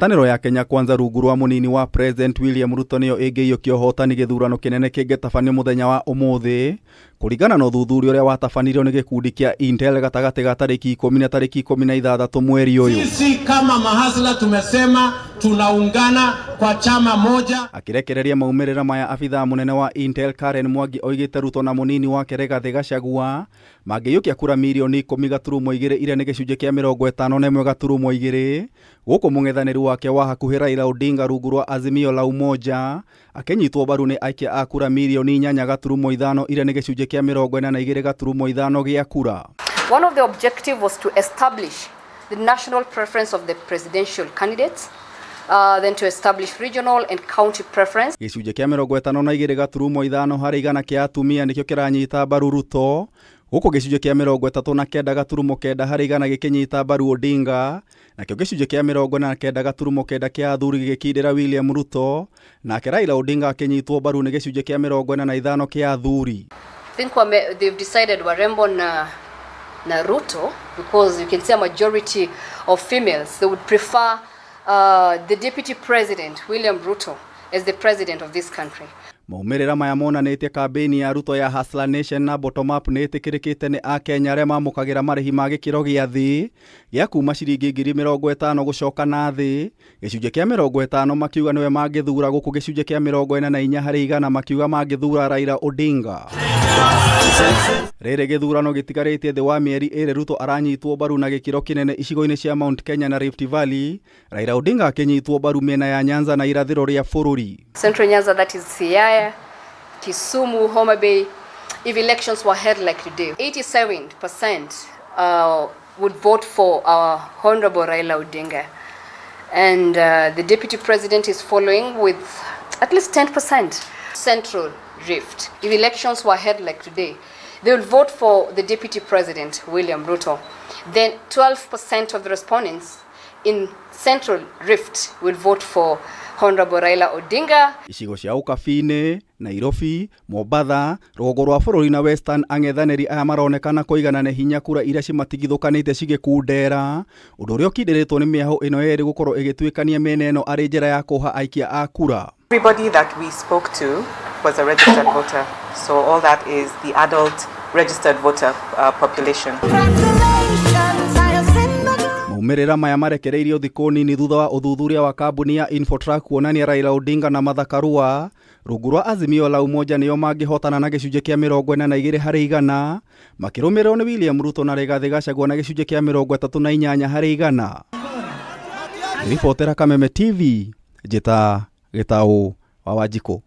ngwataniro ya Kenya kwanza rungu rwa munini wa president William Ruto niyo ingiyukia uhotani Githurano kinene kingitabanio muthenya wa umuthi kuringana na Uthuthuria uria watabanirio ni gikundi kia Intel gatagati ga tariki 10 na tariki 16 mweri uyu. Sisi kama mahasla tumesema tunaungana kwa chama moja. Akirekereria maumirira maya afitha munene wa Intel Karen Mwangi oigite Ruto na munini wake Rigathi Gachagua mangiyukia kura milioni 10.2 iria ni gicunji kia 51.2 guku mung'ethaniri wake wa hakuhi Raila Odinga rungu rwa Azimio la umoja akenyitwo baru ni aikia a kura milioni 8.5 iria ni gicunji kia 42.5 gia kura. One of the objectives was to establish the national preference of the presidential candidates, then to establish regional and county preference. Gicunji kia 52.5 hari igana kia atumia nikio kiranyita baru Ruto, guku gicunji kia 39.9 hari igana gikinyita baru Odinga, nakio gicunji kia 49.9 kia athuri gigikindira William Ruto, nake Raila Odinga akinyitwo baru ni gicunji kia 45 kia athuri. I think they've decided Warembo na Ruto because you can see a majority of females, they would prefer the deputy president William Ruto as the president of this country. Maumirira maya monanitie kampeni ya Ruto ya Hustler Nation na bottom up ni itikirikite ni akenya aria mamukagira marihi ma gikiro gia thi gia kuma ciringi 50,000 gucoka na thi gicunji kia 50 makiuga niwe mangithura guku gicunji kia 44 hari igana makiuga mangithura Raila Odinga. Rere Githurano gitigarite thi wa mieri ere Ruto aranyitwo baru na gikiro kinene icigo-ini cia Mount Kenya na Rift Valley, Raila Odinga akinyitwo baru miena ya Nyanza na irathiro ria bururi. Central Nyanza, that is Siaya, Kisumu, Homa Bay. If elections were held like today, 87% would vote for our Honorable Raila Odinga, and the deputy president is following with at least 10%. Central Rift, if elections were held like today, they will vote for the deputy president William Ruto. Then 12% of the respondents in Central Rift will vote for Honorable Raila Odinga. Icigo cia ukabini, Nairobi, Mombasa, rũgongo rwa bũrũri na Western ang'ethanĩri aya maronekana kũigana hinya kura iria cimatigithũkanĩte cigĩkundera, ũndũ ũrĩa ũkindĩrĩtwo nĩ mĩaho ĩno yerĩ gũkorwo ĩgĩtuĩkania mĩena ĩno arĩ njĩra ya kũha aikia a kura. Everybody that we spoke to was a registered voter, so all that is the adult registered voter population. Maumirira maya marekereirio thikũ nini thutha wa Uthuthuria wa kambuni ya Infotrack kuonania Raila Odinga na Martha Karua rungu rwa Azimio la umoja niyo mangihotana na gicunji kia 42 hari igana makirumirwo ni William Ruto na Rigathi Gachagua na gicunji kia 38 hari igana. Ripotera Kameme TV, Jeta Gitau wa Wajiko.